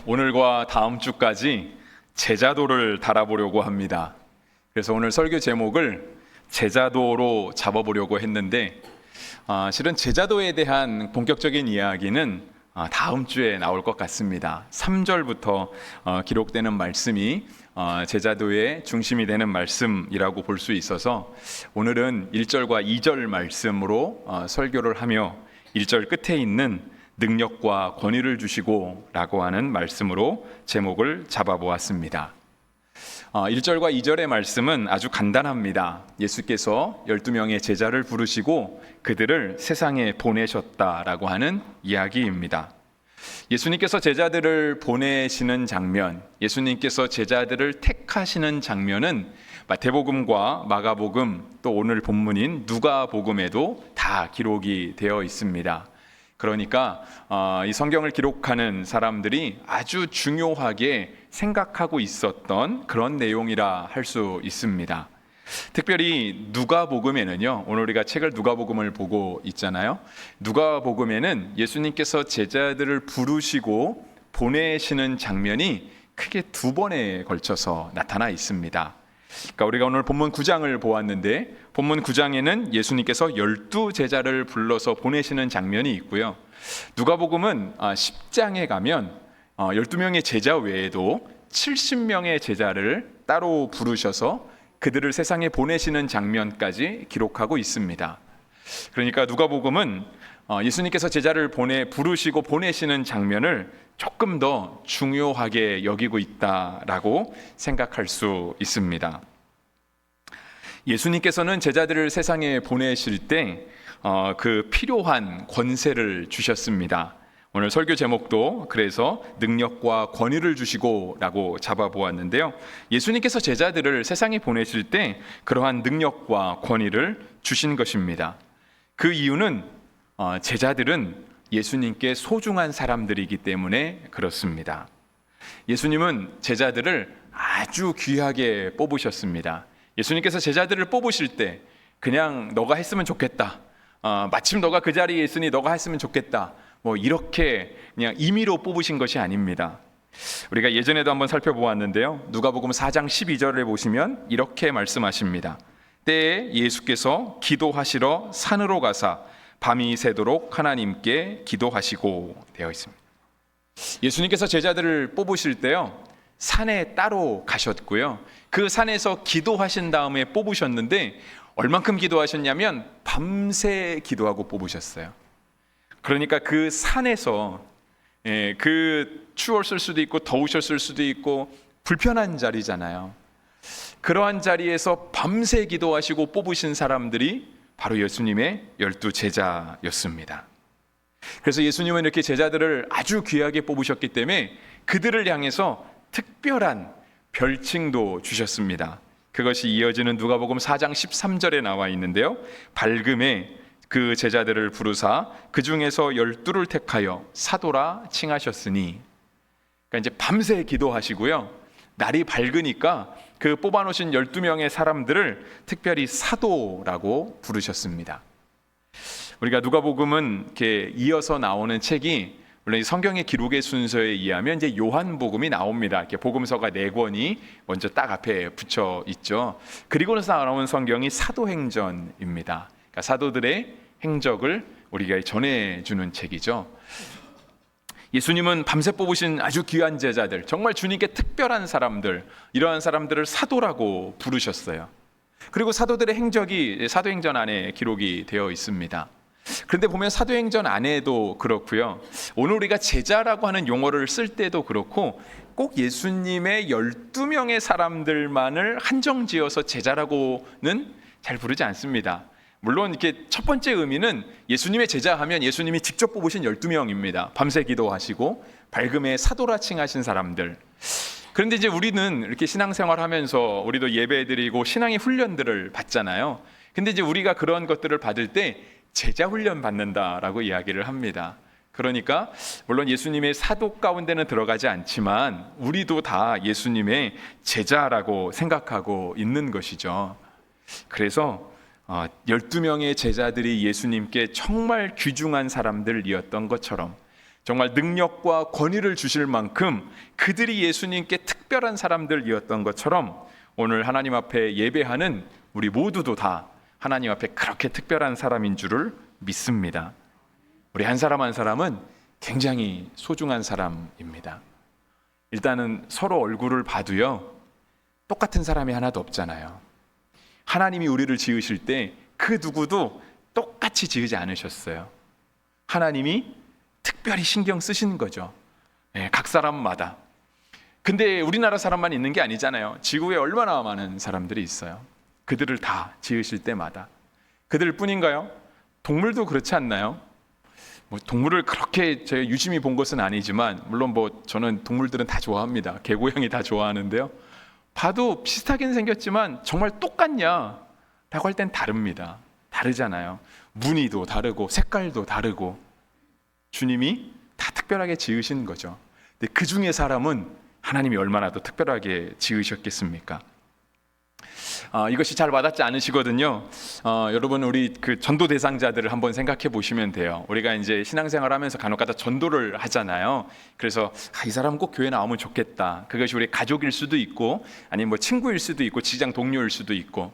오늘과 다음 주까지 제자도를 달아보려고 합니다. 그래서 오늘 설교 제목을 제자도로 잡아보려고 했는데 실은 제자도에 대한 본격적인 이야기는 다음 주에 나올 것 같습니다. 3절부터 기록되는 말씀이 제자도의 중심이 되는 말씀이라고 볼 수 있어서 오늘은 1절과 2절 말씀으로 설교를 하며 1절 끝에 있는 능력과 권위를 주시고 라고 하는 말씀으로 제목을 잡아보았습니다. 1절과 2절의 말씀은 아주 간단합니다. 예수께서 12명의 제자를 부르시고 그들을 세상에 보내셨다라고 하는 이야기입니다. 예수님께서 제자들을 보내시는 장면, 예수님께서 제자들을 택하시는 장면은 마태복음과 마가복음, 또 오늘 본문인 누가복음에도 다 기록이 되어 있습니다. 그러니까 이 성경을 기록하는 사람들이 아주 중요하게 생각하고 있었던 그런 내용이라 할 수 있습니다. 특별히 누가복음에는요, 오늘 우리가 책을 누가복음을 보고 있잖아요. 누가복음에는 예수님께서 제자들을 부르시고 보내시는 장면이 크게 2번에 걸쳐서 나타나 있습니다. 그러니까 우리가 오늘 본문 9장을 보았는데 본문 9장에는 예수님께서 12제자를 불러서 보내시는 장면이 있고요. 누가복음은 10장에 가면 12명의 제자 외에도 70명의 제자를 따로 부르셔서 그들을 세상에 보내시는 장면까지 기록하고 있습니다. 그러니까 누가복음은 예수님께서 제자를 부르시고 보내시는 장면을 조금 더 중요하게 여기고 있다라고 생각할 수 있습니다. 예수님께서는 제자들을 세상에 보내실 때 그 필요한 권세를 주셨습니다. 오늘 설교 제목도 그래서 능력과 권위를 주시고 라고 잡아보았는데요. 예수님께서 제자들을 세상에 보내실 때 그러한 능력과 권위를 주신 것입니다. 그 이유는 제자들은 예수님께 소중한 사람들이기 때문에 그렇습니다. 예수님은 제자들을 아주 귀하게 뽑으셨습니다. 예수님께서 제자들을 뽑으실 때 그냥 너가 했으면 좋겠다, 마침 너가 그 자리에 있으니 너가 했으면 좋겠다, 이렇게 그냥 임의로 뽑으신 것이 아닙니다. 우리가 예전에도 한번 살펴보았는데요. 누가복음 4장 12절을 보시면 이렇게 말씀하십니다. 때에 예수께서 기도하시러 산으로 가사 밤이 새도록 하나님께 기도하시고 되어 있습니다. 예수님께서 제자들을 뽑으실 때요, 산에 따로 가셨고요. 그 산에서 기도하신 다음에 뽑으셨는데 얼만큼 기도하셨냐면 밤새 기도하고 뽑으셨어요. 그러니까 그 산에서 그 추웠을 수도 있고 더우셨을 수도 있고 불편한 자리잖아요. 그러한 자리에서 밤새 기도하시고 뽑으신 사람들이 바로 예수님의 12제자였습니다. 그래서 예수님은 이렇게 제자들을 아주 귀하게 뽑으셨기 때문에 그들을 향해서 특별한 별칭도 주셨습니다. 그것이 이어지는 누가복음 4장 13절에 나와 있는데요. 밝음에 그 제자들을 부르사 그 중에서 12를 택하여 사도라 칭하셨으니, 그러니까 이제 밤새 기도하시고요, 날이 밝으니까 그 뽑아놓으신 12명의 사람들을 특별히 사도라고 부르셨습니다. 우리가 누가복음은 이렇게 이어서 나오는 책이 물론 이 성경의 기록의 순서에 의하면 이제 요한복음이 나옵니다. 이렇게 복음서가 4권이 먼저 딱 앞에 붙여 있죠. 그리고 나서 나온 성경이 사도행전입니다. 그러니까 사도들의 행적을 우리가 전해주는 책이죠. 예수님은 밤새 뽑으신 아주 귀한 제자들, 정말 주님께 특별한 사람들, 이러한 사람들을 사도라고 부르셨어요. 그리고 사도들의 행적이 사도행전 안에 기록이 되어 있습니다. 그런데 보면 사도행전 안에도 그렇고요, 오늘 우리가 제자라고 하는 용어를 쓸 때도 그렇고 꼭 예수님의 12명의 사람들만을 한정지어서 제자라고는 잘 부르지 않습니다. 물론 이렇게 첫 번째 의미는 예수님의 제자 하면 예수님이 직접 뽑으신 12명입니다. 밤새 기도하시고 밝음에 사도라 칭하신 사람들. 그런데 이제 우리는 이렇게 신앙생활 하면서 우리도 예배드리고 신앙의 훈련들을 받잖아요. 근데 이제 우리가 그런 것들을 받을 때 제자 훈련 받는다라고 이야기를 합니다. 그러니까 물론 예수님의 사도 가운데는 들어가지 않지만 우리도 다 예수님의 제자라고 생각하고 있는 것이죠. 그래서 12명의 제자들이 예수님께 정말 귀중한 사람들이었던 것처럼 정말 능력과 권위를 주실 만큼 그들이 예수님께 특별한 사람들이었던 것처럼 오늘 하나님 앞에 예배하는 우리 모두도 다 하나님 앞에 그렇게 특별한 사람인 줄을 믿습니다. 우리 한 사람 한 사람은 굉장히 소중한 사람입니다. 일단은 서로 얼굴을 봐도요, 똑같은 사람이 하나도 없잖아요. 하나님이 우리를 지으실 때 그 누구도 똑같이 지으지 않으셨어요. 하나님이 특별히 신경 쓰시는 거죠. 각 사람마다. 근데 우리나라 사람만 있는 게 아니잖아요. 지구에 얼마나 많은 사람들이 있어요. 그들을 다 지으실 때마다. 그들 뿐인가요? 동물도 그렇지 않나요? 동물을 그렇게 제가 유심히 본 것은 아니지만 물론 저는 동물들은 다 좋아합니다. 개, 고양이 다 좋아하는데요. 봐도 비슷하긴 생겼지만 정말 똑같냐? 라고 할 땐 다릅니다. 다르잖아요. 무늬도 다르고 색깔도 다르고 주님이 다 특별하게 지으신 거죠. 근데 그 중에 사람은 하나님이 얼마나 더 특별하게 지으셨겠습니까? 이것이 잘 와닿지 않으시거든요. 여러분 우리 그 전도 대상자들을 한번 생각해 보시면 돼요. 우리가 이제 신앙생활하면서 간혹가다 전도를 하잖아요. 그래서 이 사람 꼭 교회 나오면 좋겠다. 그것이 우리 가족일 수도 있고 아니면 친구일 수도 있고 직장 동료일 수도 있고.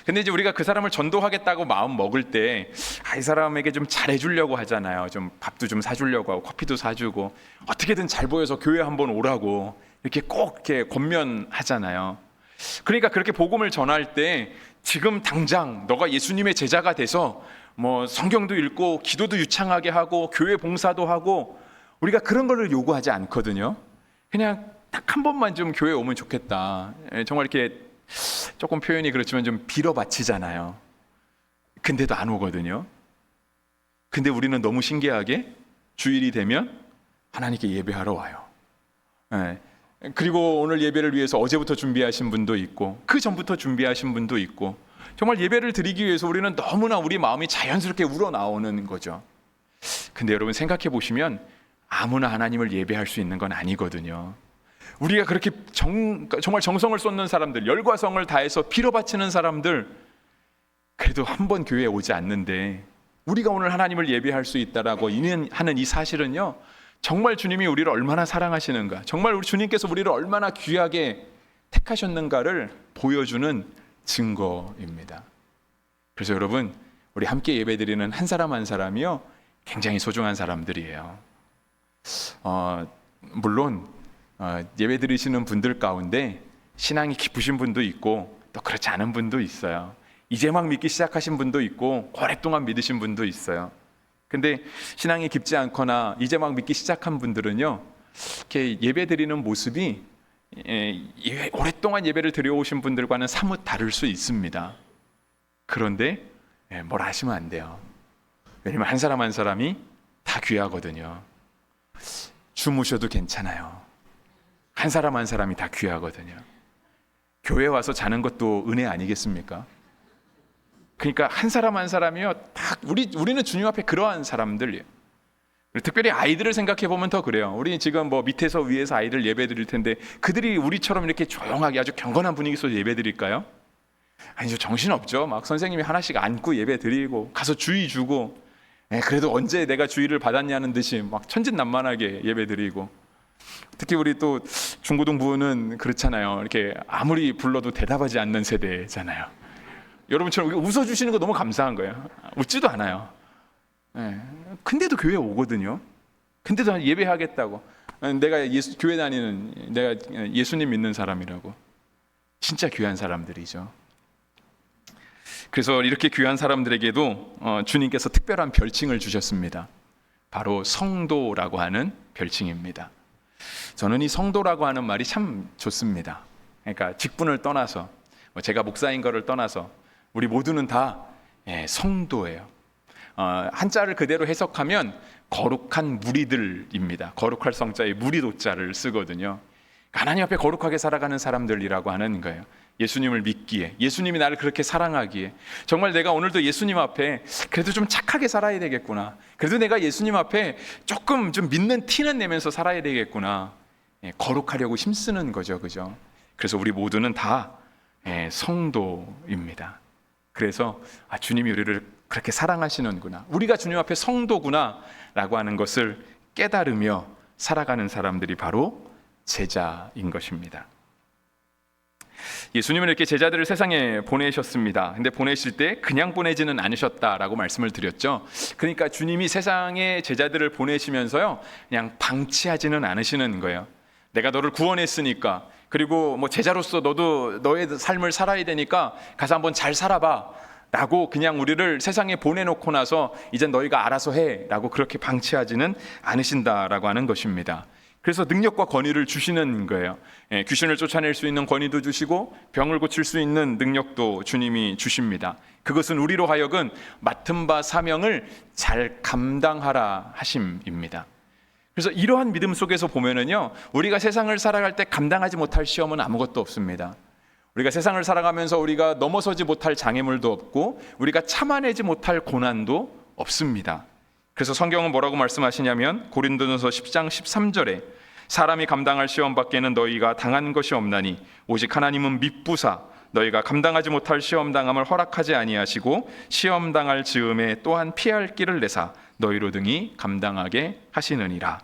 근데 이제 우리가 그 사람을 전도하겠다고 마음 먹을 때 이 사람에게 좀 잘해주려고 하잖아요. 좀 밥도 좀 사주려고 하고 커피도 사주고 어떻게든 잘 보여서 교회 한번 오라고 이렇게 꼭 이렇게 권면하잖아요. 그러니까 그렇게 복음을 전할 때 지금 당장 너가 예수님의 제자가 돼서 성경도 읽고 기도도 유창하게 하고 교회 봉사도 하고 우리가 그런 거를 요구하지 않거든요. 그냥 딱 한 번만 좀 교회 오면 좋겠다. 정말 이렇게 조금 표현이 그렇지만 좀 빌어바치잖아요. 근데도 안 오거든요. 근데 우리는 너무 신기하게 주일이 되면 하나님께 예배하러 와요. 그리고 오늘 예배를 위해서 어제부터 준비하신 분도 있고 그 전부터 준비하신 분도 있고 정말 예배를 드리기 위해서 우리는 너무나 우리 마음이 자연스럽게 우러나오는 거죠. 근데 여러분 생각해 보시면 아무나 하나님을 예배할 수 있는 건 아니거든요. 우리가 그렇게 정말 정성을 쏟는 사람들, 열과 성을 다해서 빌어바치는 사람들 그래도 한 번 교회에 오지 않는데 우리가 오늘 하나님을 예배할 수 있다라고 하는 이 사실은요, 정말 주님이 우리를 얼마나 사랑하시는가, 정말 우리 주님께서 우리를 얼마나 귀하게 택하셨는가를 보여주는 증거입니다. 그래서 여러분 우리 함께 예배드리는 한 사람 한 사람이요 굉장히 소중한 사람들이에요. 물론 예배 드리시는 분들 가운데 신앙이 깊으신 분도 있고 또 그렇지 않은 분도 있어요. 이제 막 믿기 시작하신 분도 있고 오랫동안 믿으신 분도 있어요. 근데 신앙이 깊지 않거나 이제 막 믿기 시작한 분들은요 이렇게 예배 드리는 모습이 오랫동안 예배를 드려오신 분들과는 사뭇 다를 수 있습니다. 그런데 뭘 하시면 안 돼요. 왜냐면 한 사람 한 사람이 다 귀하거든요. 주무셔도 괜찮아요. 한 사람 한 사람이 다 귀하거든요. 교회 와서 자는 것도 은혜 아니겠습니까? 그러니까 한 사람 한 사람이요 다 우리는 주님 앞에 그러한 사람들이에요. 특별히 아이들을 생각해 보면 더 그래요. 우리 지금 밑에서 위에서 아이들 예배 드릴 텐데 그들이 우리처럼 이렇게 조용하게 아주 경건한 분위기에서 예배 드릴까요? 아니죠. 정신없죠. 막 선생님이 하나씩 안고 예배 드리고 가서 주의 주고 그래도 언제 내가 주의를 받았냐는 듯이 막 천진난만하게 예배 드리고, 특히 우리 또 중고등부는 그렇잖아요. 이렇게 아무리 불러도 대답하지 않는 세대잖아요. 여러분처럼 웃어주시는 거 너무 감사한 거예요. 웃지도 않아요. 근데도 교회 오거든요. 근데도 예배하겠다고. 내가 교회 다니는, 내가 예수님 믿는 사람이라고. 진짜 귀한 사람들이죠. 그래서 이렇게 귀한 사람들에게도 주님께서 특별한 별칭을 주셨습니다. 바로 성도라고 하는 별칭입니다. 저는 이 성도라고 하는 말이 참 좋습니다. 그러니까 직분을 떠나서 제가 목사인 거를 떠나서 우리 모두는 다 성도예요. 한자를 그대로 해석하면 거룩한 무리들입니다. 거룩할 성자에 무리도자를 쓰거든요. 하나님 앞에 거룩하게 살아가는 사람들이라고 하는 거예요. 예수님을 믿기에, 예수님이 나를 그렇게 사랑하기에, 정말 내가 오늘도 예수님 앞에 그래도 좀 착하게 살아야 되겠구나, 그래도 내가 예수님 앞에 조금 좀 믿는 티는 내면서 살아야 되겠구나, 거룩하려고 힘쓰는 거죠. 그죠? 그래서 우리 모두는 다 성도입니다. 그래서 주님이 우리를 그렇게 사랑하시는구나, 우리가 주님 앞에 성도구나 라고 하는 것을 깨달으며 살아가는 사람들이 바로 제자인 것입니다. 예수님은 이렇게 제자들을 세상에 보내셨습니다. 근데 보내실 때 그냥 보내지는 않으셨다라고 말씀을 드렸죠. 그러니까 주님이 세상에 제자들을 보내시면서요, 그냥 방치하지는 않으시는 거예요. 내가 너를 구원했으니까, 그리고 뭐 제자로서 너도 너의 삶을 살아야 되니까 가서 한번 잘 살아봐 라고 그냥 우리를 세상에 보내놓고 나서 이제 너희가 알아서 해 라고 그렇게 방치하지는 않으신다라고 하는 것입니다. 그래서 능력과 권위를 주시는 거예요. 귀신을 쫓아낼 수 있는 권위도 주시고 병을 고칠 수 있는 능력도 주님이 주십니다. 그것은 우리로 하여금 맡은 바 사명을 잘 감당하라 하심입니다. 그래서 이러한 믿음 속에서 보면은요, 우리가 세상을 살아갈 때 감당하지 못할 시험은 아무것도 없습니다. 우리가 세상을 살아가면서 우리가 넘어서지 못할 장애물도 없고 우리가 참아내지 못할 고난도 없습니다. 그래서 성경은 뭐라고 말씀하시냐면 고린도전서 10장 13절에 사람이 감당할 시험 밖에는 너희가 당한 것이 없나니 오직 하나님은 미쁘사 너희가 감당하지 못할 시험 당함을 허락하지 아니하시고 시험 당할 즈음에 또한 피할 길을 내사 너희로 등이 감당하게 하시느니라.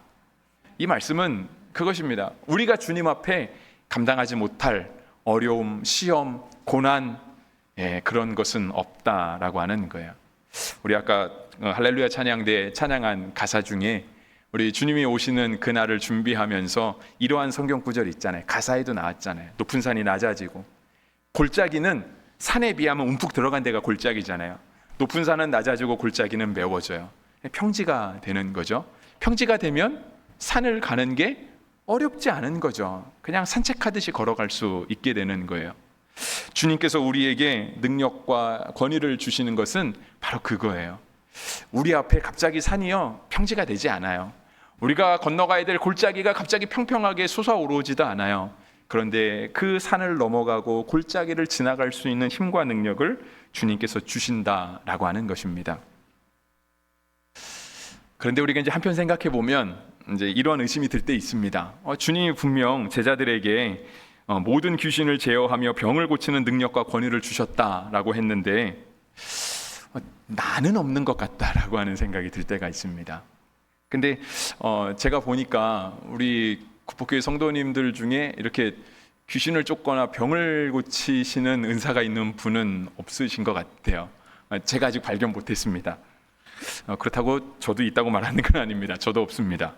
이 말씀은 그것입니다. 우리가 주님 앞에 감당하지 못할 어려움, 시험, 고난, 그런 것은 없다라고 하는 거예요. 우리 아까 할렐루야 찬양대 찬양한 가사 중에 우리 주님이 오시는 그날을 준비하면서 이러한 성경 구절 있잖아요. 가사에도 나왔잖아요. 높은 산이 낮아지고, 골짜기는 산에 비하면 움푹 들어간 데가 골짜기잖아요. 높은 산은 낮아지고 골짜기는 메워져요. 평지가 되는 거죠. 평지가 되면 산을 가는 게 어렵지 않은 거죠. 그냥 산책하듯이 걸어갈 수 있게 되는 거예요. 주님께서 우리에게 능력과 권위를 주시는 것은 바로 그거예요. 우리 앞에 갑자기 산이요, 평지가 되지 않아요. 우리가 건너가야 될 골짜기가 갑자기 평평하게 솟아오르지도 않아요. 그런데 그 산을 넘어가고 골짜기를 지나갈 수 있는 힘과 능력을 주님께서 주신다라고 하는 것입니다. 그런데 우리가 이제 한편 생각해 보면 이제 이러한 의심이 들 때 있습니다. 주님이 분명 제자들에게 모든 귀신을 제어하며 병을 고치는 능력과 권위를 주셨다라고 했는데 나는 없는 것 같다라고 하는 생각이 들 때가 있습니다. 근데 제가 보니까 우리 구포교회 성도님들 중에 이렇게 귀신을 쫓거나 병을 고치시는 은사가 있는 분은 없으신 것 같아요. 제가 아직 발견 못했습니다. 그렇다고 저도 있다고 말하는 건 아닙니다. 저도 없습니다.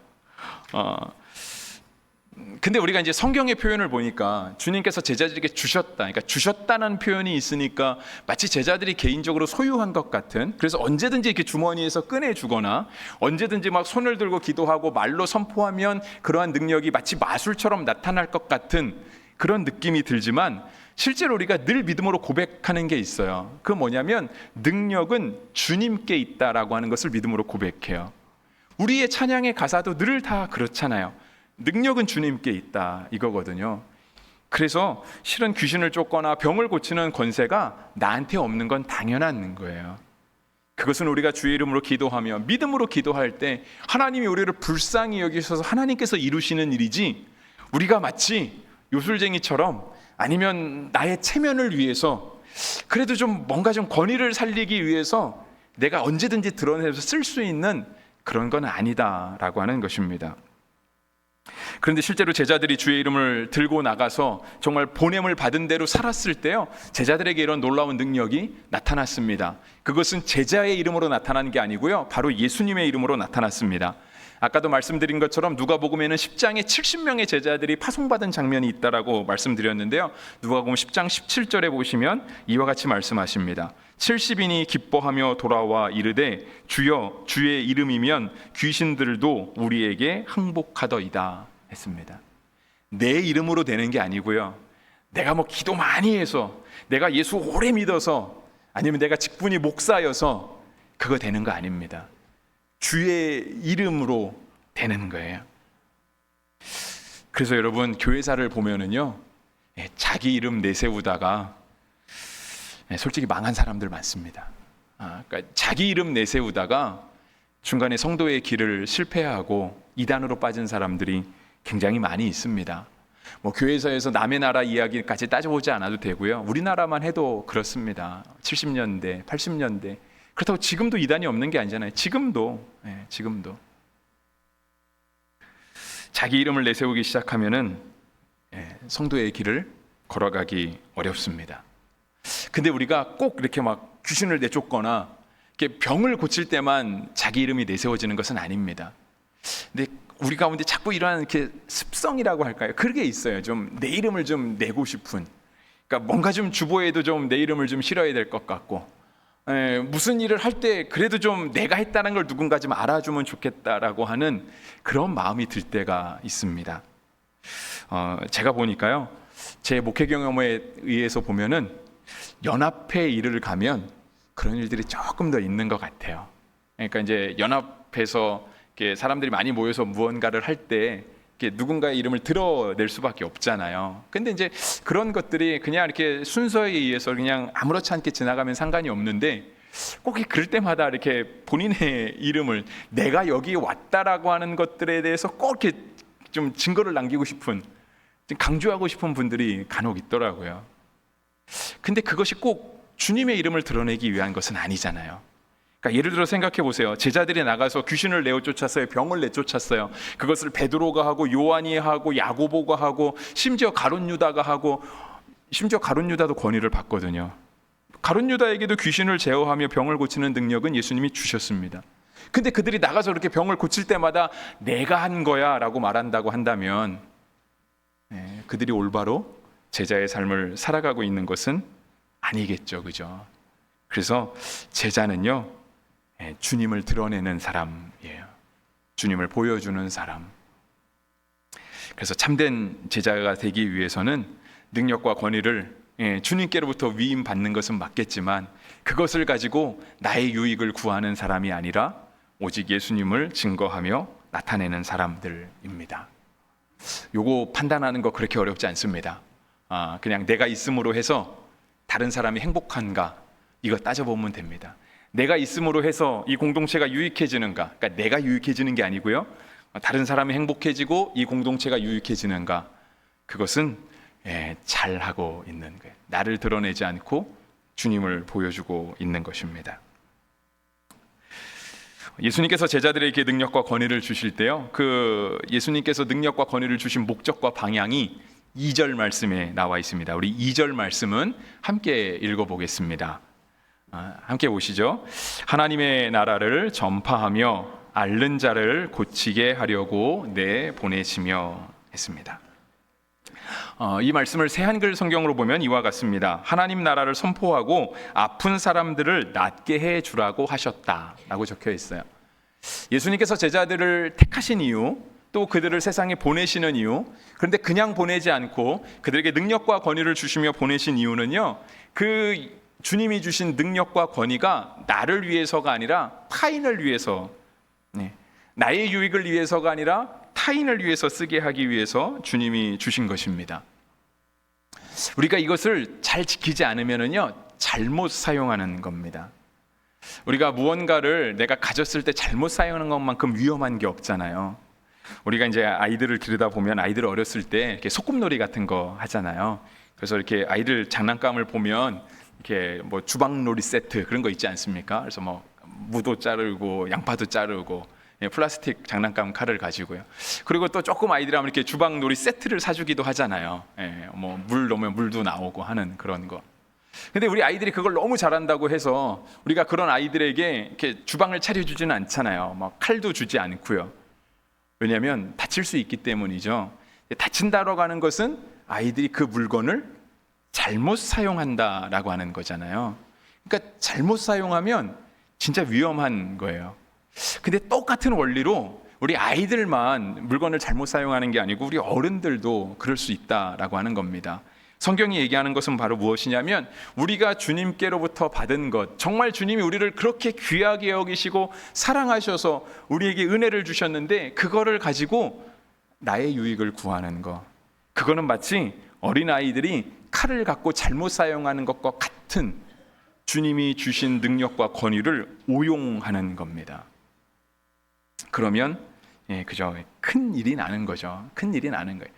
근데 우리가 이제 성경의 표현을 보니까 주님께서 제자들에게 주셨다, 그러니까 주셨다는 표현이 있으니까 마치 제자들이 개인적으로 소유한 것 같은, 그래서 언제든지 이렇게 주머니에서 꺼내주거나 언제든지 막 손을 들고 기도하고 말로 선포하면 그러한 능력이 마치 마술처럼 나타날 것 같은 그런 느낌이 들지만, 실제로 우리가 늘 믿음으로 고백하는 게 있어요. 그 뭐냐면 능력은 주님께 있다라고 하는 것을 믿음으로 고백해요. 우리의 찬양의 가사도 늘 다 그렇잖아요. 능력은 주님께 있다 이거거든요. 그래서 실은 귀신을 쫓거나 병을 고치는 권세가 나한테 없는 건 당연한 거예요. 그것은 우리가 주의 이름으로 기도하며 믿음으로 기도할 때 하나님이 우리를 불쌍히 여기셔서 하나님께서 이루시는 일이지, 우리가 마치 요술쟁이처럼 아니면 나의 체면을 위해서 그래도 좀 뭔가 좀 권위를 살리기 위해서 내가 언제든지 드러내서 쓸 수 있는 그런 건 아니다라고 하는 것입니다. 그런데 실제로 제자들이 주의 이름을 들고 나가서 정말 보냄을 받은 대로 살았을 때요, 제자들에게 이런 놀라운 능력이 나타났습니다. 그것은 제자의 이름으로 나타난 게 아니고요, 바로 예수님의 이름으로 나타났습니다. 아까도 말씀드린 것처럼 누가복음에는 10장에 70명의 제자들이 파송받은 장면이 있다라고 말씀드렸는데요, 누가복음 10장 17절에 보시면 이와 같이 말씀하십니다. 70인이 기뻐하며 돌아와 이르되 주여 주의 이름이면 귀신들도 우리에게 항복하더이다 했습니다. 내 이름으로 되는 게 아니고요, 내가 뭐 기도 많이 해서, 내가 예수 오래 믿어서, 아니면 내가 직분이 목사여서 그거 되는 거 아닙니다. 주의 이름으로 되는 거예요. 그래서 여러분, 교회사를 보면은요, 자기 이름 내세우다가 솔직히 망한 사람들 많습니다. 그러니까 자기 이름 내세우다가 중간에 성도의 길을 실패하고 이단으로 빠진 사람들이 굉장히 많이 있습니다. 뭐 교회에서 남의 나라 이야기까지 따져보지 않아도 되고요, 우리나라만 해도 그렇습니다. 70년대, 80년대. 그렇다고 지금도 이단이 없는 게 아니잖아요. 지금도. 자기 이름을 내세우기 시작하면은 성도의 길을 걸어가기 어렵습니다. 근데 우리가 꼭 이렇게 막 귀신을 내쫓거나 이렇게 병을 고칠 때만 자기 이름이 내세워지는 것은 아닙니다. 근데 우리 가운데 자꾸 이러한 이렇게 습성이라고 할까요? 그런 게 있어요. 좀 내 이름을 좀 내고 싶은. 그러니까 뭔가 좀 주보에도 좀 내 이름을 좀 실어야 될 것 같고, 무슨 일을 할 때 그래도 좀 내가 했다는 걸 누군가 좀 알아주면 좋겠다라고 하는 그런 마음이 들 때가 있습니다. 제가 보니까요, 제 목회 경험에 의해서 보면은 연합회 일을 가면 그런 일들이 조금 더 있는 것 같아요. 그러니까 이제 연합해서 이렇게 사람들이 많이 모여서 무언가를 할 때 누군가의 이름을 드러낼 수밖에 없잖아요. 근데 이제 그런 것들이 그냥 이렇게 순서에 의해서 그냥 아무렇지 않게 지나가면 상관이 없는데, 꼭 그럴 때마다 이렇게 본인의 이름을 내가 여기 왔다라고 하는 것들에 대해서 꼭 이렇게 좀 증거를 남기고 싶은, 강조하고 싶은 분들이 간혹 있더라고요. 근데 그것이 꼭 주님의 이름을 드러내기 위한 것은 아니잖아요. 그러니까 예를 들어 생각해 보세요. 제자들이 나가서 귀신을 내쫓았어요. 병을 내쫓았어요. 그것을 베드로가 하고 요한이 하고 야고보가 하고 심지어 가룟 유다가 하고, 심지어 가룟 유다도 권위를 받거든요. 가룟 유다에게도 귀신을 제어하며 병을 고치는 능력은 예수님이 주셨습니다. 근데 그들이 나가서 그렇게 병을 고칠 때마다 내가 한 거야 라고 말한다고 한다면, 그들이 올바로 제자의 삶을 살아가고 있는 것은 아니겠죠. 그죠? 그래서 제자는요, 주님을 드러내는 사람이에요. 주님을 보여주는 사람. 그래서 참된 제자가 되기 위해서는 능력과 권위를 주님께로부터 위임 받는 것은 맞겠지만, 그것을 가지고 나의 유익을 구하는 사람이 아니라 오직 예수님을 증거하며 나타내는 사람들입니다. 요거 판단하는 거 그렇게 어렵지 않습니다. 그냥 내가 있음으로 해서 다른 사람이 행복한가, 이거 따져보면 됩니다. 내가 있음으로 해서 이 공동체가 유익해지는가, 그러니까 내가 유익해지는 게 아니고요, 다른 사람이 행복해지고 이 공동체가 유익해지는가, 그것은 잘하고 있는 거예요. 나를 드러내지 않고 주님을 보여주고 있는 것입니다. 예수님께서 제자들에게 능력과 권위를 주실 때요, 그 예수님께서 능력과 권위를 주신 목적과 방향이 2절 말씀에 나와 있습니다. 우리 2절 말씀은 함께 읽어보겠습니다. 함께 보시죠. 하나님의 나라를 전파하며 앓는 자를 고치게 하려고 내보내시며 했습니다. 이 말씀을 새한글 성경으로 보면 이와 같습니다. 하나님 나라를 선포하고 아픈 사람들을 낫게 해주라고 하셨다라고 적혀 있어요. 예수님께서 제자들을 택하신 이유, 또 그들을 세상에 보내시는 이유, 그런데 그냥 보내지 않고 그들에게 능력과 권위를 주시며 보내신 이유는요, 그 주님이 주신 능력과 권위가 나를 위해서가 아니라 타인을 위해서, 나의 유익을 위해서가 아니라 타인을 위해서 쓰게 하기 위해서 주님이 주신 것입니다. 우리가 이것을 잘 지키지 않으면요, 잘못 사용하는 겁니다. 우리가 무언가를 내가 가졌을 때 잘못 사용하는 것만큼 위험한 게 없잖아요. 우리가 이제 아이들을 들여다보면, 아이들 어렸을 때 이렇게 소꿉놀이 같은 거 하잖아요. 그래서 이렇게 아이들 장난감을 보면 이렇게 뭐 주방놀이 세트 그런 거 있지 않습니까? 그래서 뭐 무도 자르고 양파도 자르고 플라스틱 장난감 칼을 가지고요. 그리고 또 조금 아이들 하면 이렇게 주방놀이 세트를 사주기도 하잖아요. 뭐 물 넣으면 물도 나오고 하는 그런 거. 근데 우리 아이들이 그걸 너무 잘한다고 해서 우리가 그런 아이들에게 이렇게 주방을 차려주지는 않잖아요. 뭐 칼도 주지 않고요. 왜냐하면 다칠 수 있기 때문이죠. 다친다라고 하는 것은 아이들이 그 물건을 잘못 사용한다라고 하는 거잖아요. 그러니까 잘못 사용하면 진짜 위험한 거예요. 근데 똑같은 원리로 우리 아이들만 물건을 잘못 사용하는 게 아니고 우리 어른들도 그럴 수 있다라고 하는 겁니다. 성경이 얘기하는 것은 바로 무엇이냐면, 우리가 주님께로부터 받은 것, 정말 주님이 우리를 그렇게 귀하게 여기시고 사랑하셔서 우리에게 은혜를 주셨는데 그거를 가지고 나의 유익을 구하는 것, 그거는 마치 어린아이들이 칼을 갖고 잘못 사용하는 것과 같은 주님이 주신 능력과 권위를 오용하는 겁니다. 그러면 그죠, 큰 일이 나는 거죠. 큰 일이 나는 거예요.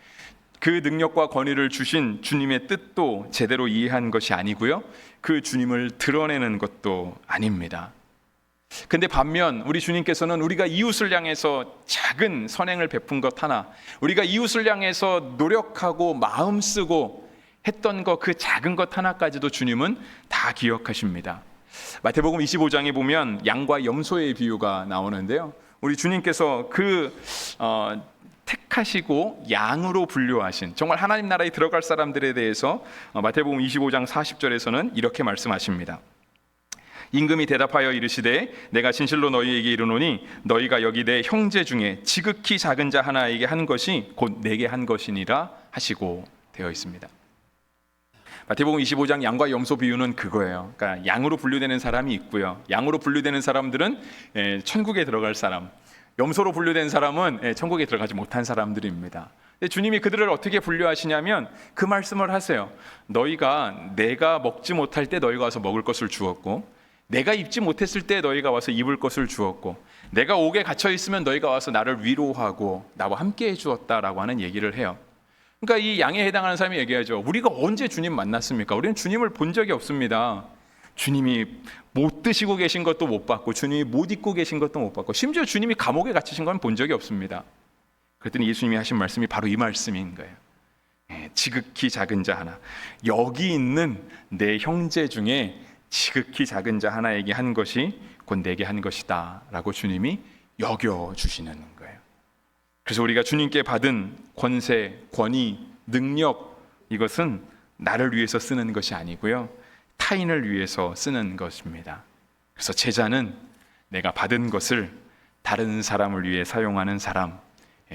그 능력과 권위를 주신 주님의 뜻도 제대로 이해한 것이 아니고요, 그 주님을 드러내는 것도 아닙니다. 근데 반면 우리 주님께서는 우리가 이웃을 향해서 작은 선행을 베푼 것 하나, 우리가 이웃을 향해서 노력하고 마음 쓰고 했던 것, 그 작은 것 하나까지도 주님은 다 기억하십니다. 마태복음 25장에 보면 양과 염소의 비유가 나오는데요, 우리 주님께서 택하시고 양으로 분류하신 정말 하나님 나라에 들어갈 사람들에 대해서 마태복음 25장 40절에서는 이렇게 말씀하십니다. 임금이 대답하여 이르시되 내가 진실로 너희에게 이르노니 너희가 여기 내 형제 중에 지극히 작은 자 하나에게 한 것이 곧 내게 한 것이니라 하시고 되어 있습니다. 마태복음 25장 양과 염소 비유는 그거예요. 그러니까 양으로 분류되는 사람이 있고요, 양으로 분류되는 사람들은 천국에 들어갈 사람, 염소로 분류된 사람은 천국에 들어가지 못한 사람들입니다. 주님이 그들을 어떻게 분류하시냐면 그 말씀을 하세요. 너희가 내가 먹지 못할 때 너희가 와서 먹을 것을 주었고, 내가 입지 못했을 때 너희가 와서 입을 것을 주었고, 내가 옥에 갇혀 있으면 너희가 와서 나를 위로하고 나와 함께 해주었다라고 하는 얘기를 해요. 그러니까 이 양에 해당하는 사람이 얘기하죠. 우리가 언제 주님 만났습니까? 우리는 주님을 본 적이 없습니다. 주님이 못 드시고 계신 것도 못 봤고, 주님이 못 입고 계신 것도 못 봤고, 심지어 주님이 감옥에 갇히신 건 본 적이 없습니다. 그랬더니 예수님이 하신 말씀이 바로 이 말씀인 거예요. 지극히 작은 자 하나, 여기 있는 내 형제 중에 지극히 작은 자 하나에게 한 것이 곧 내게 한 것이다 라고 주님이 여겨주시는 거예요. 그래서 우리가 주님께 받은 권세, 권위, 능력, 이것은 나를 위해서 쓰는 것이 아니고요, 타인을 위해서 쓰는 것입니다. 그래서 제자는 내가 받은 것을 다른 사람을 위해 사용하는 사람,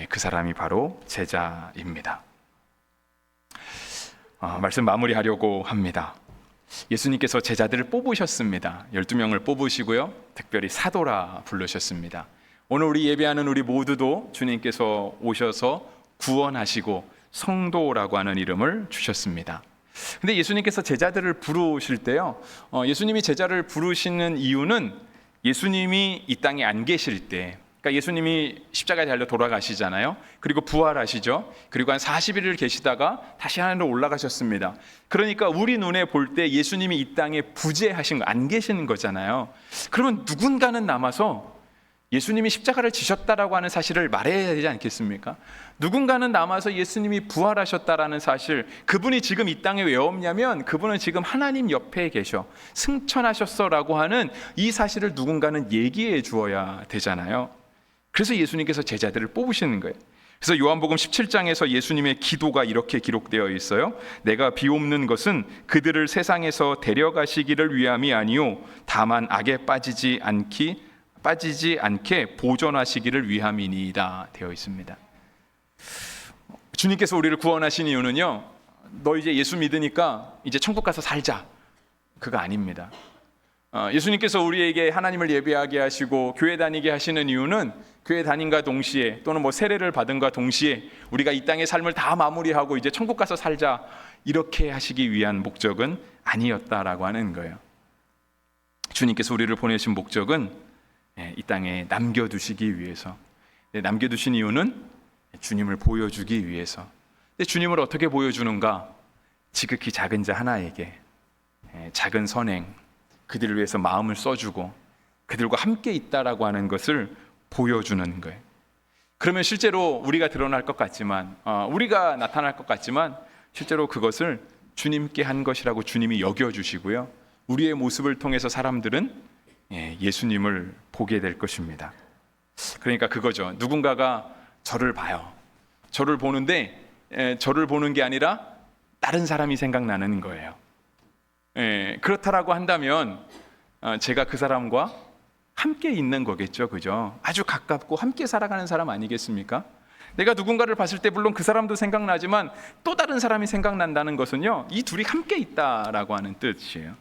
그 사람이 바로 제자입니다. 말씀 마무리하려고 합니다. 예수님께서 제자들을 뽑으셨습니다. 12명을 뽑으시고요, 특별히 사도라 부르셨습니다. 오늘 우리 예배하는 우리 모두도 주님께서 오셔서 구원하시고 성도라고 하는 이름을 주셨습니다. 근데 예수님께서 제자들을 부르실 때요, 예수님이 제자를 부르시는 이유는 예수님이 이 땅에 안 계실 때, 그러니까 예수님이 십자가에 달려 돌아가시잖아요. 그리고 부활하시죠. 그리고 한 40일을 계시다가 다시 하늘로 올라가셨습니다. 그러니까 우리 눈에 볼 때 예수님이 이 땅에 부재하신 거, 안 계시는 거잖아요. 그러면 누군가는 남아서 예수님이 십자가를 지셨다라고 하는 사실을 말해야 되지 않겠습니까? 누군가는 남아서 예수님이 부활하셨다라는 사실, 그분이 지금 이 땅에 왜 없냐면 그분은 지금 하나님 옆에 계셔, 승천하셨어라고 하는 이 사실을 누군가는 얘기해 주어야 되잖아요. 그래서 예수님께서 제자들을 뽑으시는 거예요. 그래서 요한복음 17장에서 예수님의 기도가 이렇게 기록되어 있어요. 내가 비옵는 것은 그들을 세상에서 데려가시기를 위함이 아니요 다만 악에 빠지지 않게 보존하시기를 위함이니이다 되어 있습니다. 주님께서 우리를 구원하신 이유는요, 너 이제 예수 믿으니까 이제 천국 가서 살자, 그거 아닙니다. 예수님께서 우리에게 하나님을 예배하게 하시고 교회 다니게 하시는 이유는 교회 다님과 동시에, 또는 세례를 받은과 동시에 우리가 이 땅의 삶을 다 마무리하고 이제 천국 가서 살자, 이렇게 하시기 위한 목적은 아니었다라고 하는 거예요. 주님께서 우리를 보내신 목적은 이 땅에 남겨두시기 위해서, 남겨두신 이유는 주님을 보여주기 위해서. 근데 주님을 어떻게 보여주는가? 지극히 작은 자 하나에게 작은 선행, 그들을 위해서 마음을 써주고 그들과 함께 있다라고 하는 것을 보여주는 거예요. 그러면 실제로 우리가 드러날 것 같지만, 우리가 나타날 것 같지만 실제로 그것을 주님께 한 것이라고 주님이 여겨주시고요, 우리의 모습을 통해서 사람들은 예수님을 보게 될 것입니다. 그러니까 그거죠. 누군가가 저를 봐요. 저를 보는데 저를 보는 게 아니라 다른 사람이 생각나는 거예요. 그렇다라고 한다면 제가 그 사람과 함께 있는 거겠죠, 그죠? 아주 가깝고 함께 살아가는 사람 아니겠습니까? 내가 누군가를 봤을 때 물론 그 사람도 생각나지만 또 다른 사람이 생각난다는 것은요, 이 둘이 함께 있다라고 하는 뜻이에요.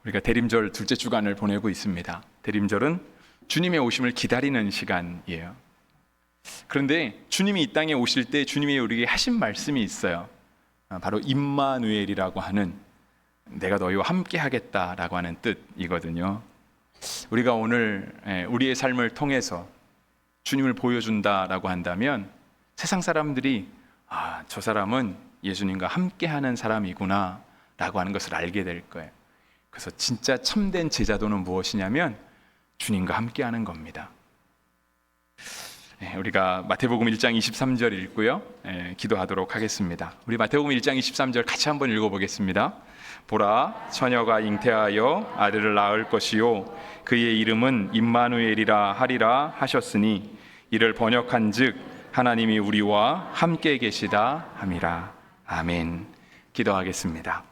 우리가 대림절 둘째 주간을 보내고 있습니다. 대림절은 주님의 오심을 기다리는 시간이에요. 그런데 주님이 이 땅에 오실 때 주님이 우리에게 하신 말씀이 있어요. 바로 임마누엘이라고 하는, 내가 너희와 함께 하겠다라고 하는 뜻이거든요. 우리가 오늘 우리의 삶을 통해서 주님을 보여준다라고 한다면 세상 사람들이 저 사람은 예수님과 함께 하는 사람이구나 라고 하는 것을 알게 될 거예요. 그래서 진짜 참된 제자도는 무엇이냐면 주님과 함께하는 겁니다. 우리가 마태복음 1장 23절 읽고요, 기도하도록 하겠습니다. 우리 마태복음 1장 23절 같이 한번 읽어보겠습니다. 보라, 처녀가 잉태하여 아들을 낳을 것이요 그의 이름은 임마누엘이라 하리라 하셨으니 이를 번역한즉 하나님이 우리와 함께 계시다 함이라. 아멘. 기도하겠습니다.